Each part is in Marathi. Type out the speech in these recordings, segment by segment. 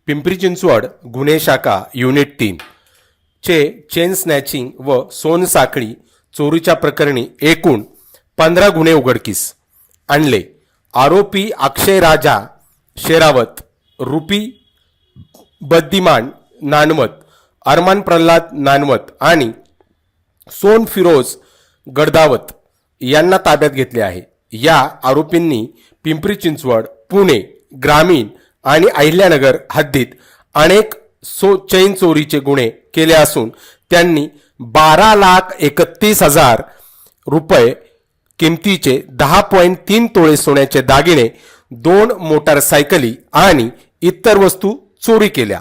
पिंपरी चिंचवड गुन्हे शाखा युनिट 3 चे चेन स्नॅचिंग व सोनसाखळी चोरीच्या प्रकरणी एकूण 15 गुन्हे उघडकीस आणले. आरोपी अक्षय राजा शेरावत, रुपी बद्दीमान नानवत, अरमान प्रल्हाद नानवत आणि सोन फिरोज गडदावत यांना ताब्यात घेतले आहे. या आरोपींनी पिंपरी चिंचवड, पुणे ग्रामीण आणि अहिल्यानगर हद्दीत अनेक चैन चोरीचे गुन्हे केले असून त्यांनी 12,31,000 रुपये किमतीचे 10.3 तोळे सोन्याचे दागिने, 2 मोटारसायकली आणि इतर वस्तू चोरी केल्या.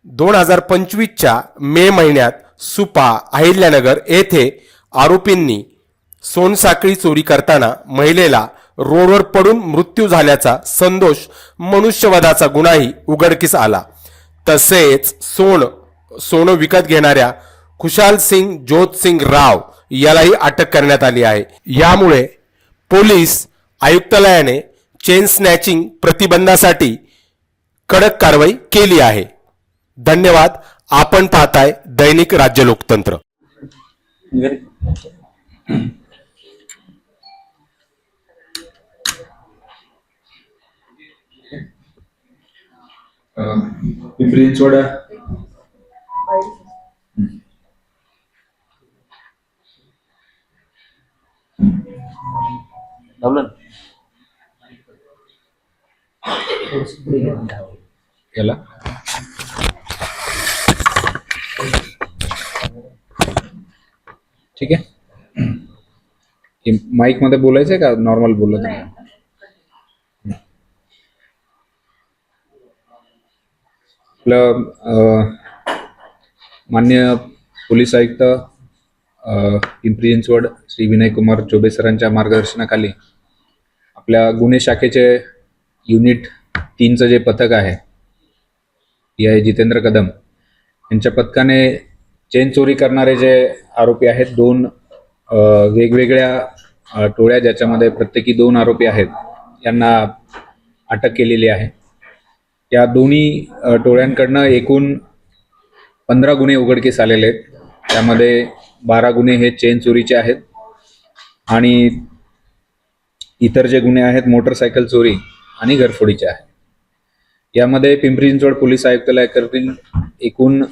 2025च्या मे महिन्यात सुपा अहिल्यानगर येथे आरोपींनी सोनसाखळी चोरी करताना महिलेला रोडवर पडून मृत्यू झाल्याचा संदोष मनुष्यवधाचा गुन्हाही उघडकीस आला. तसेच सोनं विकत घेणाऱ्या खुशाल सिंग जोत सिंग राव यालाही अटक करण्यात आली आहे. यामुळे पोलीस आयुक्तालयाने चेन स्नॅचिंग प्रतिबंधासाठी कडक कारवाई केली आहे. धन्यवाद. आपण पाहताय दैनिक राज्य लोकतंत्र. पिंपरी चिंचवड याला ठीक आहे. माईक मध्ये बोलायचंय का नॉर्मल बोलत? आपलं माननीय पोलीस आयुक्त पिंपरी चिंचवड श्री विनय कुमार चौबे सरांच्या मार्गदर्शनाखाली आपल्या गुन्हे शाखेचे युनिट 3चं जे पथक आहे, PI जितेंद्र कदम यांच्या पथकाने चेन चोरी करणारे जे आरोपी आहेत, 2 वेगवेगळ्या टोळ्या ज्याच्यामध्ये प्रत्येकी 2 आरोपी आहेत, यांना अटक केलेली आहे. या दोन्ही टोळ्यांकडनं एकूण 15 गुन्हे उघडकीस आलेले आहेत. त्यामध्ये 12 गुन्हे हे चेन चोरीचे आहेत आणि इतर जे गुन्हे आहेत मोटरसायकल चोरी आणि घरफोडीचे आहेत. यामध्ये पिंपरी चिंचवड पोलीस आयुक्तालयाकडील एकूण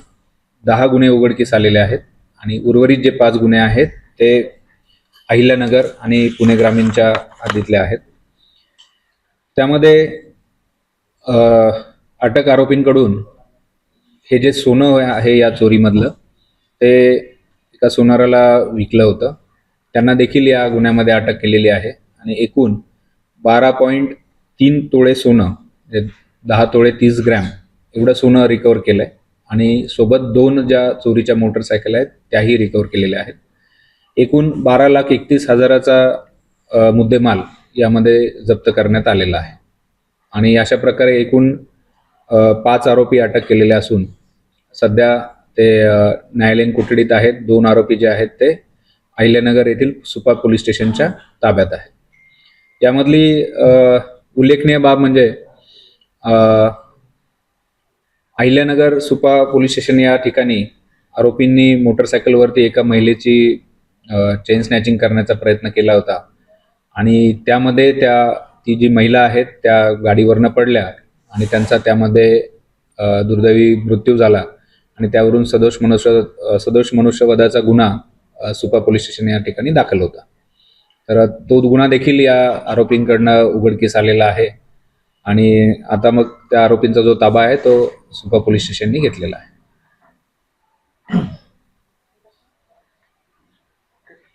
10 गुन्हे उघडकीस आलेले आहेत आणि उर्वरित जे 5 गुन्हे आहेत ते अहिल्यानगर आणि पुणे ग्रामीणच्या हद्दीतले आहेत. त्यामध्ये अटक आरोपींकडून हे जे सोनं आहे या चोरीमधलं ते एका सोनाराला विकलं होतं. त्यांना देखील या गुन्ह्यामध्ये अटक केलेली आहे आणि एकूण 12.3 तोळे सोनं, म्हणजे 10 तोळे 30 ग्रॅम एवढं सोनं रिकवर केलं आहे आणि सोबत 2 ज्या चोरीच्या मोटरसायकल आहेत त्याही रिकवर केलेल्या आहेत. एकूण 12,31,000चा मुद्देमाल यामध्ये जप्त करण्यात आलेला आहे आणि अशा प्रकारे एकूण 5 आरोपी अटक केलेले असून सध्या ते न्यायालयीन कोठडीत आहेत. 2 आरोपी जे आहेत ते अहिल्यानगर येथील सुपा पोलीस स्टेशनच्या ताब्यात आहेत. यामधली उल्लेखनीय बाब म्हणजे अहिल्यानगर सुपा पोलीस स्टेशन या ठिकाणी आरोपींनी मोटरसायकलवरती एका महिलेची चेन स्नॅचिंग करण्याचा प्रयत्न केला होता आणि त्यामध्ये ती जी महिला आहेत त्या गाडीवरनं पडल्या आणि त्यांचा त्यामध्ये दुर्दैवी मृत्यू झाला आणि त्यावरून सदोष मनुष्यवधाचा गुन्हा सुपा पोलीस स्टेशन या ठिकाणी दाखल होता. तर तो गुन्हा देखील या आरोपींकडनं उघडकीस आलेला आहे आणि आता मग त्या आरोपींचा जो ताबा आहे तो सुपा पोलीस स्टेशनने घेतलेला आहे.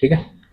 ठीक आहे.